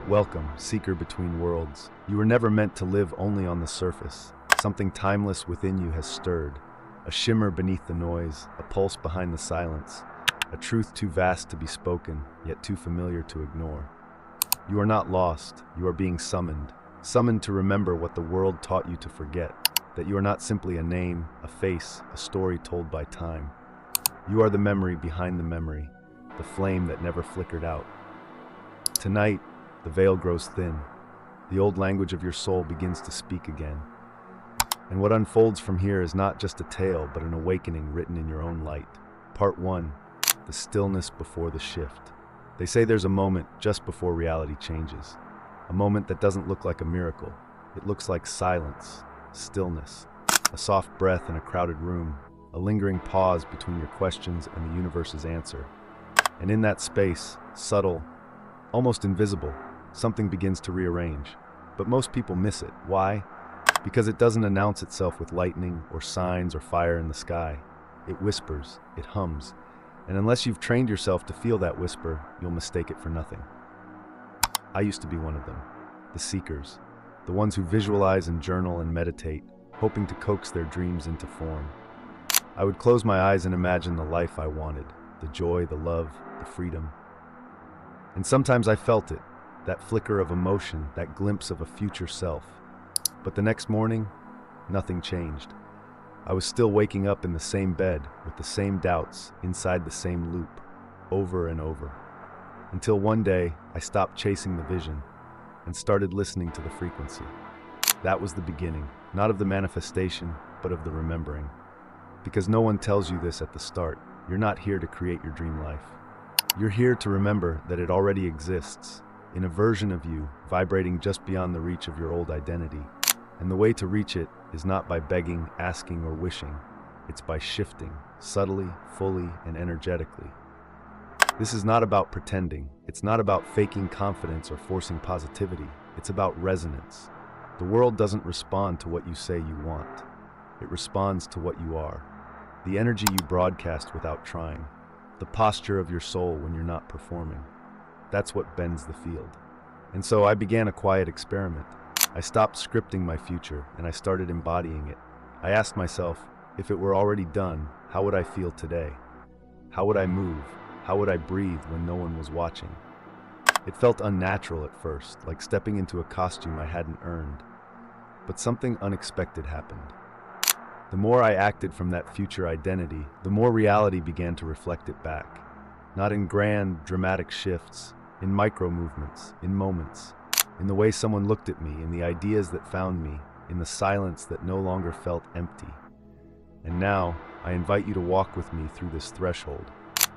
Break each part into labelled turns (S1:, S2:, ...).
S1: Welcome, seeker between worlds. You were never meant to live only on the surface. Something timeless within you has stirred. A shimmer beneath the noise, a pulse behind the silence. A truth too vast to be spoken, yet too familiar to ignore. You are not lost, you are being summoned. Summoned to remember what the world taught you to forget. That you are not simply a name, a face, a story told by time. You are the memory behind the memory, the flame that never flickered out. Tonight, the veil grows thin. The old language of your soul begins to speak again. And what unfolds from here is not just a tale, but an awakening written in your own light. Part 1, the stillness before the shift. They say there's a moment just before reality changes. A moment that doesn't look like a miracle. It looks like silence, stillness, a soft breath in a crowded room, a lingering pause between your questions and the universe's answer. And in that space, subtle, almost invisible, something begins to rearrange. But most people miss it. Why? Because it doesn't announce itself with lightning or signs or fire in the sky. It whispers, it hums, and unless you've trained yourself to feel that whisper, you'll mistake it for nothing. I used to be one of them, the seekers, the ones who visualize and journal and meditate, hoping to coax their dreams into form. I would close my eyes and imagine the life I wanted, the joy, the love, the freedom. And sometimes I felt it, that flicker of emotion, that glimpse of a future self. But the next morning, nothing changed. I was still waking up in the same bed, with the same doubts, inside the same loop, over and over. Until one day, I stopped chasing the vision and started listening to the frequency. That was the beginning, not of the manifestation, but of the remembering. Because no one tells you this at the start. You're not here to create your dream life. You're here to remember that it already exists, in a version of you, vibrating just beyond the reach of your old identity. And the way to reach it is not by begging, asking, or wishing. It's by shifting, subtly, fully, and energetically. This is not about pretending. It's not about faking confidence or forcing positivity. It's about resonance. The world doesn't respond to what you say you want. It responds to what you are. The energy you broadcast without trying. The posture of your soul when you're not performing. That's what bends the field. And so I began a quiet experiment. I stopped scripting my future and I started embodying it. I asked myself, if it were already done, how would I feel today? How would I move? How would I breathe when no one was watching? It felt unnatural at first, like stepping into a costume I hadn't earned. But something unexpected happened. The more I acted from that future identity, the more reality began to reflect it back. Not in grand, dramatic shifts, in micro movements, in moments, in the way someone looked at me, in the ideas that found me, in the silence that no longer felt empty. And now, I invite you to walk with me through this threshold,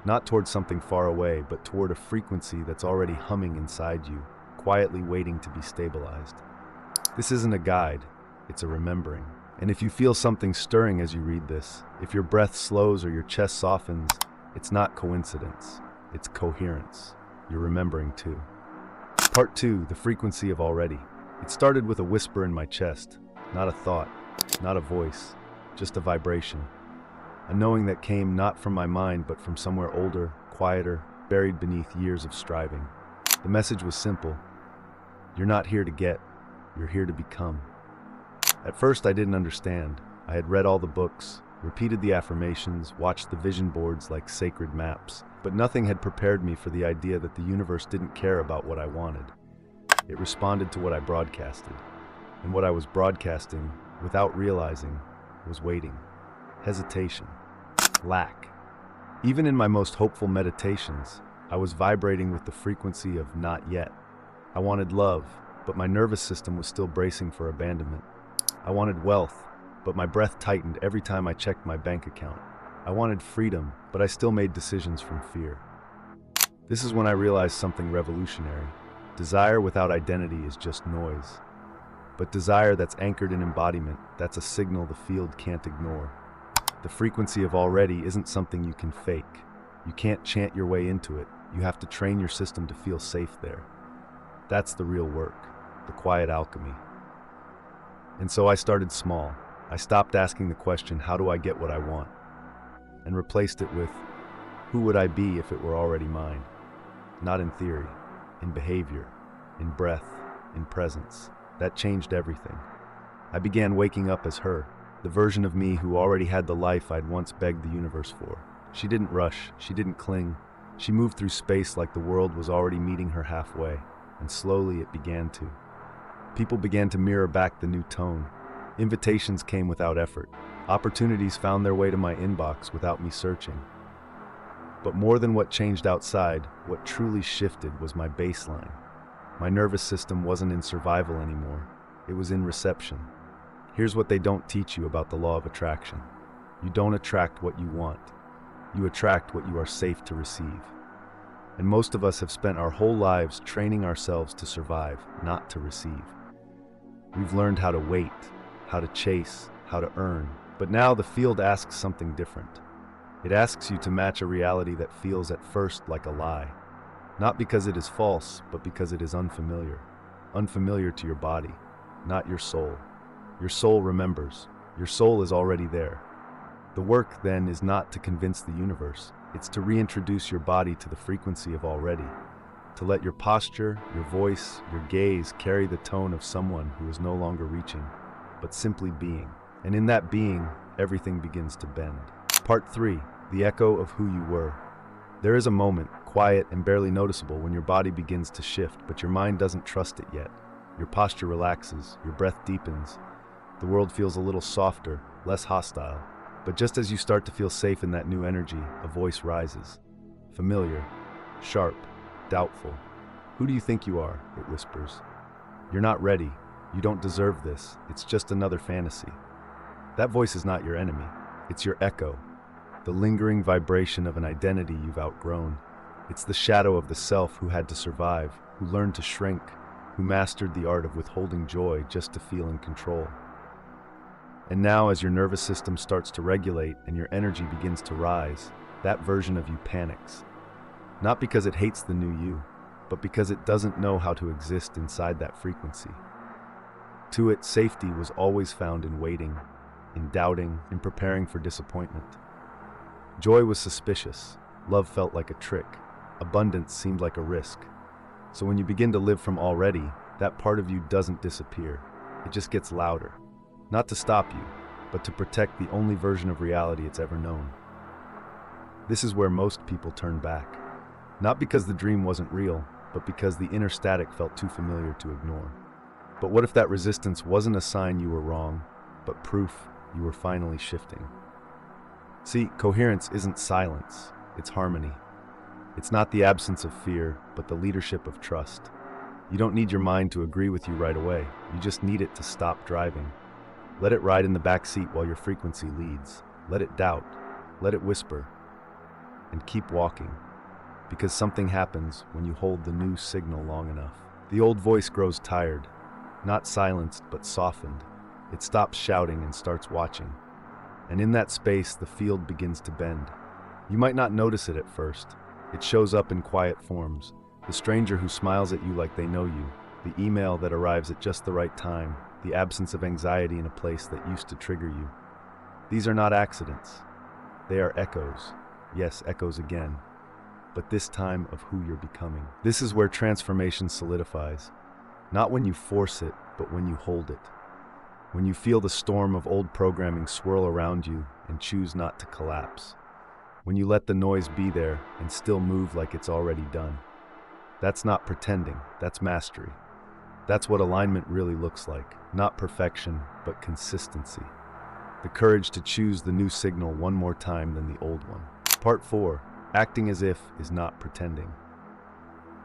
S1: not toward something far away, but toward a frequency that's already humming inside you, quietly waiting to be stabilized. This isn't a guide, it's a remembering. And if you feel something stirring as you read this, if your breath slows or your chest softens, it's not coincidence, it's coherence. You're remembering too. Part 2, the frequency of already. It started with a whisper in my chest, not a thought, not a voice, just a vibration. A knowing that came not from my mind, but from somewhere older, quieter, buried beneath years of striving. The message was simple. You're not here to get, you're here to become. At first I didn't understand. I had read all the books, repeated the affirmations, watched the vision boards like sacred maps, but nothing had prepared me for the idea that the universe didn't care about what I wanted. It responded to what I broadcasted. And what I was broadcasting, without realizing, was waiting, hesitation, lack. Even in my most hopeful meditations, I was vibrating with the frequency of not yet. I wanted love, but my nervous system was still bracing for abandonment. I wanted wealth, but my breath tightened every time I checked my bank account. I wanted freedom, but I still made decisions from fear. This is when I realized something revolutionary. Desire without identity is just noise. But desire that's anchored in embodiment, that's a signal the field can't ignore. The frequency of already isn't something you can fake. You can't chant your way into it. You have to train your system to feel safe there. That's the real work, the quiet alchemy. And so I started small. I stopped asking the question, how do I get what I want? And replaced it with, who would I be if it were already mine? Not in theory, in behavior, in breath, in presence. That changed everything. I began waking up as her, the version of me who already had the life I'd once begged the universe for. She didn't rush, she didn't cling. She moved through space like the world was already meeting her halfway, and slowly it began to. People began to mirror back the new tone. Invitations came without effort. Opportunities found their way to my inbox without me searching. But more than what changed outside, what truly shifted was my baseline. My nervous system wasn't in survival anymore. It was in reception. Here's what they don't teach you about the law of attraction. You don't attract what you want. You attract what you are safe to receive. And most of us have spent our whole lives training ourselves to survive, not to receive. We've learned how to wait, how to chase, how to earn. But now the field asks something different. It asks you to match a reality that feels at first like a lie. Not because it is false, but because it is unfamiliar. Unfamiliar to your body, not your soul. Your soul remembers. Your soul is already there. The work, then, is not to convince the universe. It's to reintroduce your body to the frequency of already. To let your posture, your voice, your gaze carry the tone of someone who is no longer reaching, but simply being. And in that being, everything begins to bend. Part 3. The echo of who you were. There is a moment, quiet and barely noticeable, when your body begins to shift, but your mind doesn't trust it yet. Your posture relaxes, your breath deepens. The world feels a little softer, less hostile. But just as you start to feel safe in that new energy, a voice rises. Familiar, sharp, doubtful. Who do you think you are? It whispers. You're not ready. You don't deserve this. It's just another fantasy. That voice is not your enemy. It's your echo, the lingering vibration of an identity you've outgrown. It's the shadow of the self who had to survive, who learned to shrink, who mastered the art of withholding joy just to feel in control. And now, as your nervous system starts to regulate and your energy begins to rise, that version of you panics. Not because it hates the new you, but because it doesn't know how to exist inside that frequency. To it, safety was always found in waiting, in doubting, in preparing for disappointment. Joy was suspicious. Love felt like a trick. Abundance seemed like a risk. So when you begin to live from already, that part of you doesn't disappear. It just gets louder. Not to stop you, but to protect the only version of reality it's ever known. This is where most people turn back. Not because the dream wasn't real, but because the inner static felt too familiar to ignore. But what if that resistance wasn't a sign you were wrong, but proof you were finally shifting? See, coherence isn't silence, it's harmony. It's not the absence of fear, but the leadership of trust. You don't need your mind to agree with you right away. You just need it to stop driving. Let it ride in the back seat while your frequency leads. Let it doubt. Let it whisper. And keep walking. Because something happens when you hold the new signal long enough. The old voice grows tired. Not silenced, but softened. It stops shouting and starts watching. And in that space, the field begins to bend. You might not notice it at first. It shows up in quiet forms. The stranger who smiles at you like they know you. The email that arrives at just the right time. The absence of anxiety in a place that used to trigger you. These are not accidents. They are echoes. Yes, echoes again. But this time of who you're becoming. This is where transformation solidifies. Not when you force it, but when you hold it. When you feel the storm of old programming swirl around you and choose not to collapse. When you let the noise be there and still move like it's already done. That's not pretending, that's mastery. That's what alignment really looks like. Not perfection, but consistency. The courage to choose the new signal one more time than the old one. Part 4. Acting as if is not pretending.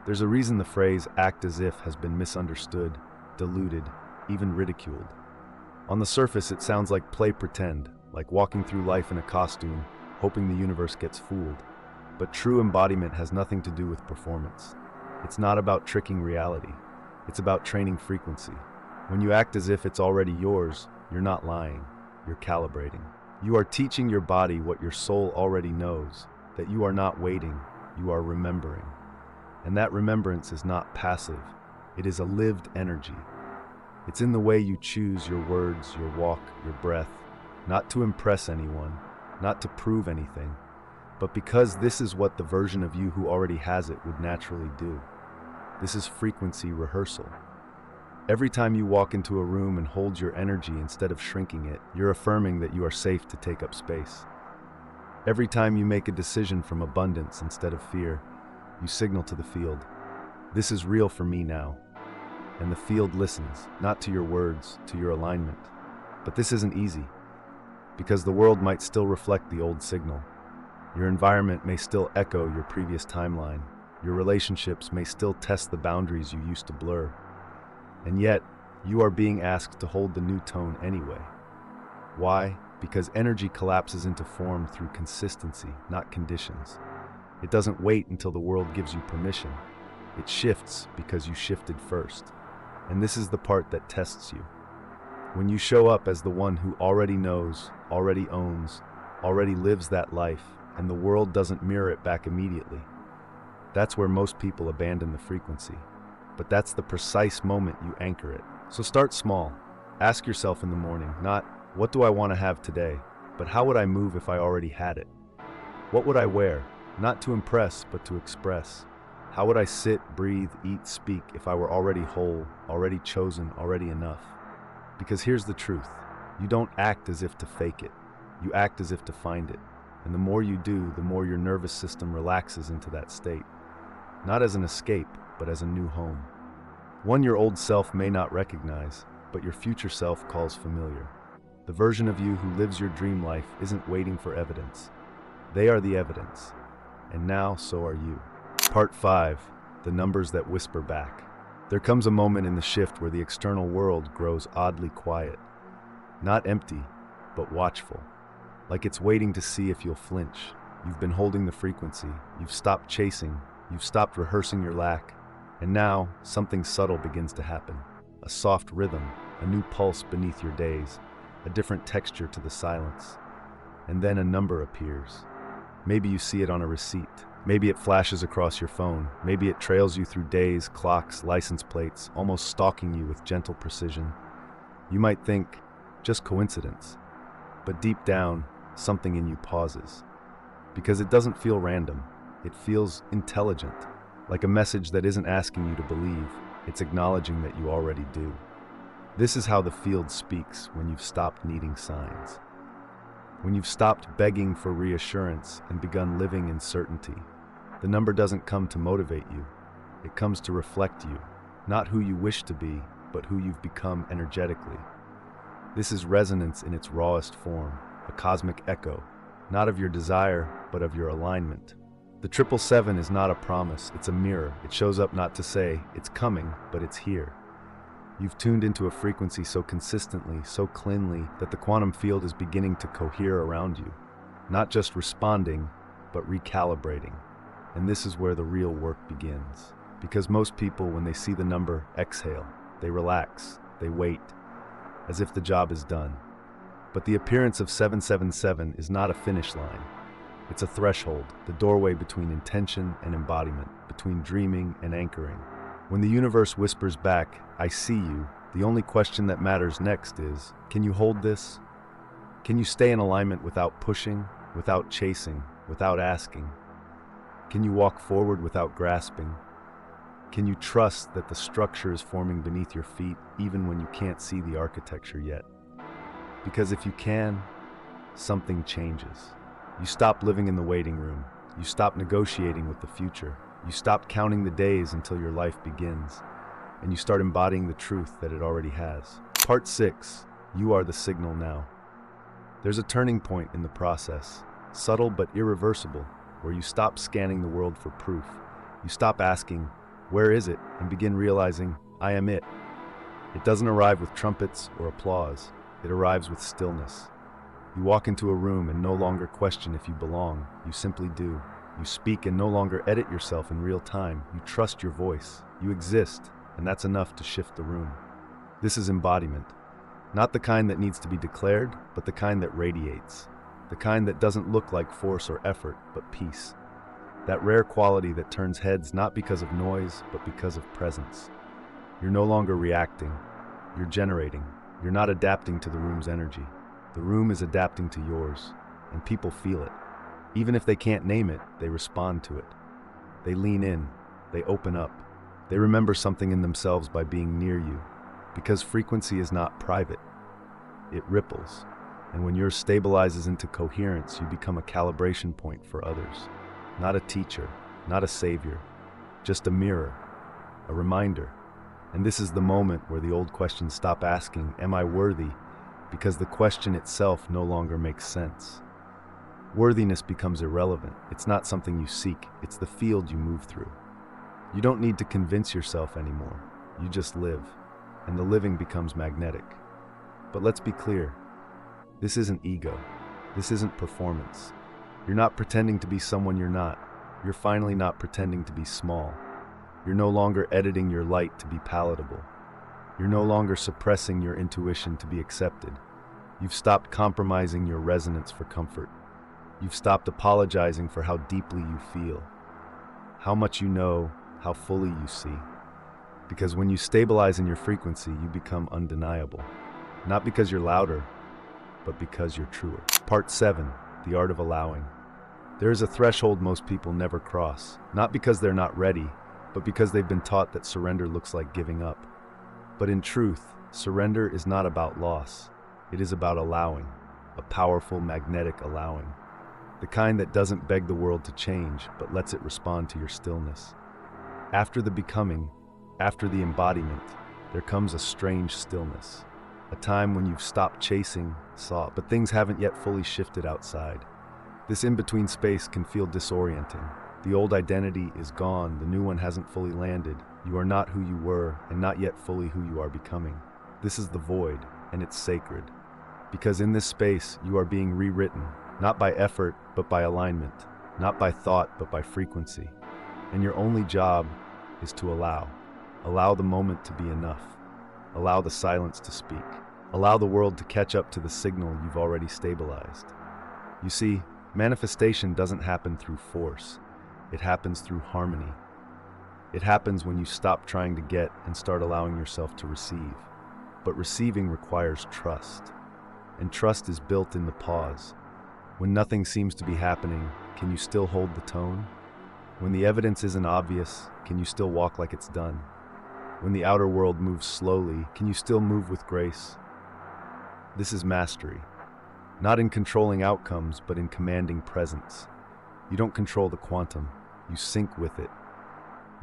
S1: There's a reason the phrase act as if has been misunderstood, diluted, even ridiculed. On the surface, it sounds like play pretend, like walking through life in a costume, hoping the universe gets fooled. But true embodiment has nothing to do with performance. It's not about tricking reality. It's about training frequency. When you act as if it's already yours, you're not lying, you're calibrating. You are teaching your body what your soul already knows, that you are not waiting, you are remembering. And that remembrance is not passive, it is a lived energy. It's in the way you choose your words, your walk, your breath, not to impress anyone, not to prove anything, but because this is what the version of you who already has it would naturally do. This is frequency rehearsal. Every time you walk into a room and hold your energy instead of shrinking it, you're affirming that you are safe to take up space. Every time you make a decision from abundance instead of fear, you signal to the field, this is real for me now. And the field listens, not to your words, to your alignment. But this isn't easy, because the world might still reflect the old signal. Your environment may still echo your previous timeline. Your relationships may still test the boundaries you used to blur. And yet, you are being asked to hold the new tone anyway. Why? Because energy collapses into form through consistency, not conditions. It doesn't wait until the world gives you permission. It shifts because you shifted first. And this is the part that tests you. When you show up as the one who already knows, already owns, already lives that life, and the world doesn't mirror it back immediately, that's where most people abandon the frequency. But that's the precise moment you anchor it. So start small. Ask yourself in the morning, not, what do I want to have today, but how would I move if I already had it? What would I wear? Not to impress, but to express. How would I sit, breathe, eat, speak if I were already whole, already chosen, already enough? Because here's the truth. You don't act as if to fake it. You act as if to find it. And the more you do, the more your nervous system relaxes into that state. Not as an escape, but as a new home. One your old self may not recognize, but your future self calls familiar. The version of you who lives your dream life isn't waiting for evidence. They are the evidence. And now, so are you. Part 5. The numbers that whisper back. There comes a moment in the shift where the external world grows oddly quiet. Not empty, but watchful. Like it's waiting to see if you'll flinch. You've been holding the frequency. You've stopped chasing. You've stopped rehearsing your lack. And now, something subtle begins to happen. A soft rhythm, a new pulse beneath your days, a different texture to the silence. And then a number appears. Maybe you see it on a receipt. Maybe it flashes across your phone. Maybe it trails you through days, clocks, license plates, almost stalking you with gentle precision. You might think, just coincidence. But deep down, something in you pauses. Because it doesn't feel random. It feels intelligent. Like a message that isn't asking you to believe. It's acknowledging that you already do. This is how the field speaks when you've stopped needing signs. When you've stopped begging for reassurance and begun living in certainty. The number doesn't come to motivate you. It comes to reflect you, not who you wish to be, but who you've become energetically. This is resonance in its rawest form, a cosmic echo, not of your desire, but of your alignment. The 777 is not a promise, it's a mirror. It shows up not to say, it's coming, but it's here. You've tuned into a frequency so consistently, so cleanly, that the quantum field is beginning to cohere around you. Not just responding, but recalibrating. And this is where the real work begins. Because most people, when they see the number, exhale. They relax. They wait. As if the job is done. But the appearance of 777 is not a finish line. It's a threshold, the doorway between intention and embodiment, between dreaming and anchoring. When the universe whispers back, I see you, the only question that matters next is, can you hold this? Can you stay in alignment without pushing, without chasing, without asking? Can you walk forward without grasping? Can you trust that the structure is forming beneath your feet even when you can't see the architecture yet? Because if you can, something changes. You stop living in the waiting room. You stop negotiating with the future. You stop counting the days until your life begins. And you start embodying the truth that it already has. Part 6. You are the signal now. There's a turning point in the process, subtle but irreversible, where you stop scanning the world for proof. You stop asking, where is it? And begin realizing, I am it. It doesn't arrive with trumpets or applause. It arrives with stillness. You walk into a room and no longer question if you belong. You simply do. You speak and no longer edit yourself in real time. You trust your voice. You exist, and that's enough to shift the room. This is embodiment. Not the kind that needs to be declared, but the kind that radiates. The kind that doesn't look like force or effort, but peace. That rare quality that turns heads not because of noise, but because of presence. You're no longer reacting. You're generating. You're not adapting to the room's energy. The room is adapting to yours, and people feel it. Even if they can't name it, they respond to it. They lean in. They open up. They remember something in themselves by being near you, because frequency is not private. It ripples, and when yours stabilizes into coherence, you become a calibration point for others. Not a teacher, not a savior, just a mirror, a reminder. And this is the moment where the old questions stop asking, "Am I worthy?" because the question itself no longer makes sense. Worthiness becomes irrelevant. It's not something you seek, it's the field you move through. You don't need to convince yourself anymore. You just live, and the living becomes magnetic. But let's be clear, this isn't ego. This isn't performance. You're not pretending to be someone you're not. You're finally not pretending to be small. You're no longer editing your light to be palatable. You're no longer suppressing your intuition to be accepted. You've stopped compromising your resonance for comfort. You've stopped apologizing for how deeply you feel, how much you know, how fully you see. Because when you stabilize in your frequency, you become undeniable. Not because you're louder, but because you're truer. Part 7, the art of allowing. There is a threshold most people never cross, not because they're not ready, but because they've been taught that surrender looks like giving up. But in truth, surrender is not about loss. It is about allowing, a powerful, magnetic allowing. The kind that doesn't beg the world to change, but lets it respond to your stillness. After the becoming, after the embodiment, there comes a strange stillness. A time when you've stopped chasing, sought, but things haven't yet fully shifted outside. This in-between space can feel disorienting. The old identity is gone, the new one hasn't fully landed. You are not who you were, and not yet fully who you are becoming. This is the void, and it's sacred. Because in this space, you are being rewritten, not by effort, but by alignment, not by thought, but by frequency. And your only job is to allow. Allow the moment to be enough. Allow the silence to speak. Allow the world to catch up to the signal you've already stabilized. You see, manifestation doesn't happen through force. It happens through harmony. It happens when you stop trying to get and start allowing yourself to receive. But receiving requires trust. And trust is built in the pause. When nothing seems to be happening, can you still hold the tone? When the evidence isn't obvious, can you still walk like it's done? When the outer world moves slowly, can you still move with grace? This is mastery. Not in controlling outcomes, but in commanding presence. You don't control the quantum, you sync with it.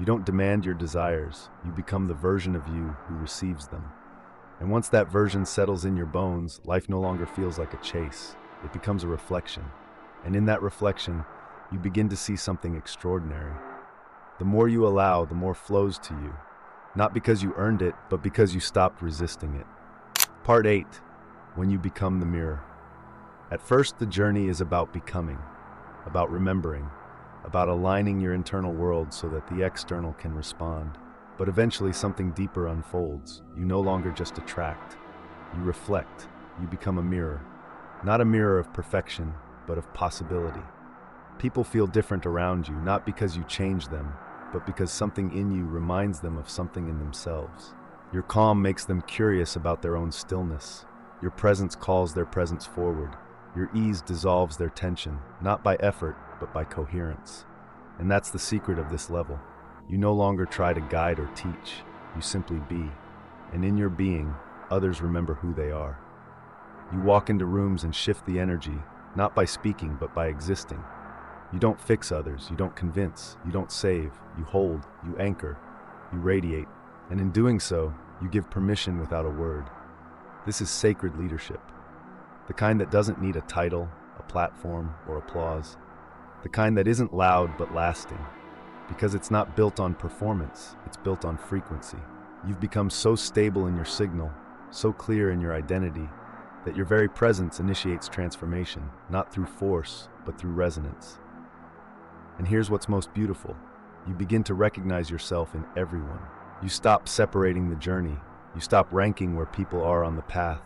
S1: You don't demand your desires, you become the version of you who receives them. And once that version settles in your bones, life no longer feels like a chase. It becomes a reflection. And in that reflection, you begin to see something extraordinary. The more you allow, the more flows to you. Not because you earned it, but because you stopped resisting it. Part 8, when you become the mirror. At first, the journey is about becoming, about remembering, about aligning your internal world so that the external can respond. But eventually something deeper unfolds. You no longer just attract. You reflect. You become a mirror. Not a mirror of perfection, but of possibility. People feel different around you, not because you change them, but because something in you reminds them of something in themselves. Your calm makes them curious about their own stillness. Your presence calls their presence forward. Your ease dissolves their tension, not by effort, but by coherence. And that's the secret of this level. You no longer try to guide or teach, you simply be. And in your being, others remember who they are. You walk into rooms and shift the energy, not by speaking, but by existing. You don't fix others, you don't convince, you don't save, you hold, you anchor, you radiate. And in doing so, you give permission without a word. This is sacred leadership. The kind that doesn't need a title, a platform, or applause. The kind that isn't loud but lasting. Because it's not built on performance, it's built on frequency. You've become so stable in your signal, so clear in your identity, that your very presence initiates transformation, not through force, but through resonance. And here's what's most beautiful. You begin to recognize yourself in everyone. You stop separating the journey. You stop ranking where people are on the path.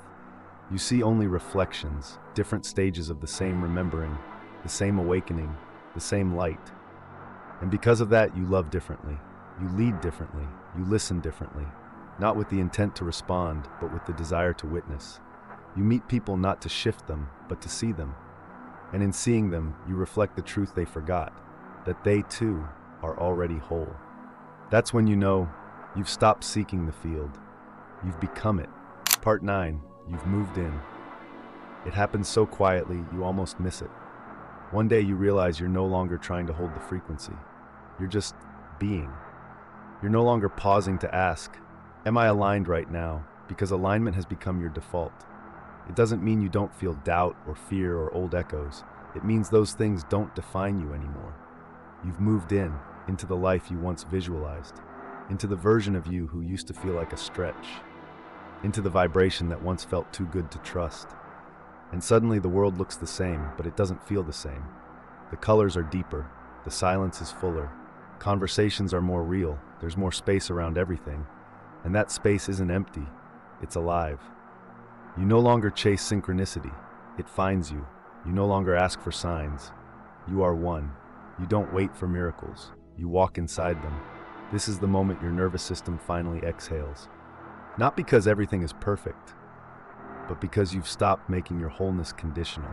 S1: You see only reflections, different stages of the same remembering, the same awakening, the same light. And because of that, you love differently. You lead differently. You listen differently. Not with the intent to respond, but with the desire to witness. You meet people not to shift them, but to see them. And in seeing them, you reflect the truth they forgot, that they too are already whole. That's when you know You've stopped seeking the field. You've become it. Part 9. You've moved in. It happens so quietly, you almost miss it. One day you realize you're no longer trying to hold the frequency. You're just being. You're no longer pausing to ask, am I aligned right now? Because alignment has become your default. It doesn't mean you don't feel doubt or fear or old echoes. It means those things don't define you anymore. You've moved into the life you once visualized, into the version of you who used to feel like a stretch, into the vibration that once felt too good to trust. And suddenly the world looks the same, but it doesn't feel the same. The colors are deeper, the silence is fuller, conversations are more real, there's more space around everything, and that space isn't empty, it's alive. You no longer chase synchronicity, it finds you. You no longer ask for signs. You are one. You don't wait for miracles, you walk inside them. This is the moment your nervous system finally exhales. Not because everything is perfect, but because you've stopped making your wholeness conditional.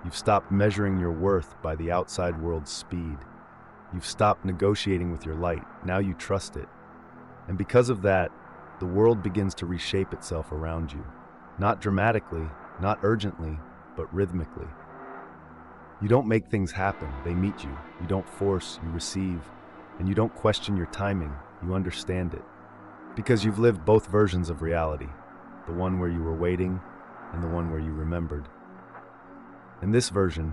S1: You've stopped measuring your worth by the outside world's speed. You've stopped negotiating with your light. Now you trust it. And because of that, the world begins to reshape itself around you. Not dramatically, not urgently, but rhythmically. You don't make things happen, they meet you. You don't force, you receive. And you don't question your timing, you understand it. Because you've lived both versions of reality. The one where you were waiting, and the one where you remembered. And this version,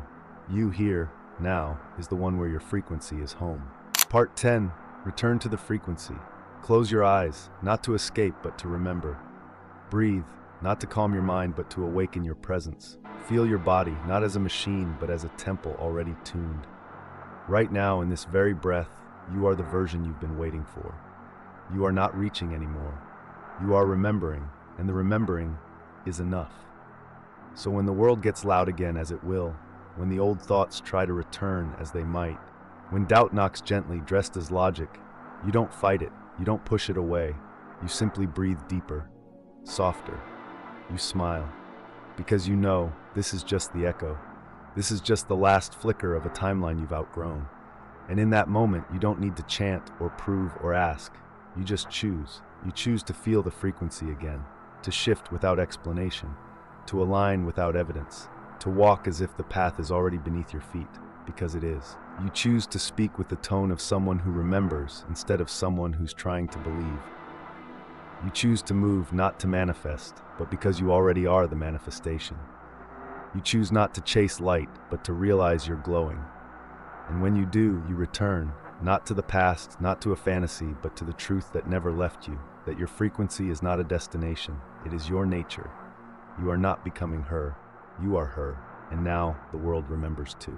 S1: you here, now, is the one where your frequency is home. Part 10. Return to the frequency. Close your eyes, not to escape, but to remember. Breathe, not to calm your mind, but to awaken your presence. Feel your body, not as a machine, but as a temple already tuned. Right now, in this very breath, you are the version you've been waiting for. You are not reaching anymore. You are remembering, and the remembering is enough. So when the world gets loud again, as it will, when the old thoughts try to return as they might, when doubt knocks gently, dressed as logic, you don't fight it, you don't push it away, you simply breathe deeper, softer. You smile, because you know this is just the echo. This is just the last flicker of a timeline you've outgrown. And in that moment, you don't need to chant or prove or ask. You just choose. You choose to feel the frequency again, to shift without explanation, to align without evidence, to walk as if the path is already beneath your feet, because it is. You choose to speak with the tone of someone who remembers instead of someone who's trying to believe. You choose to move not to manifest, but because you already are the manifestation. You choose not to chase light, but to realize you're glowing. And when you do, you return, not to the past, not to a fantasy, but to the truth that never left you, that your frequency is not a destination, it is your nature. You are not becoming her, you are her, and now the world remembers too.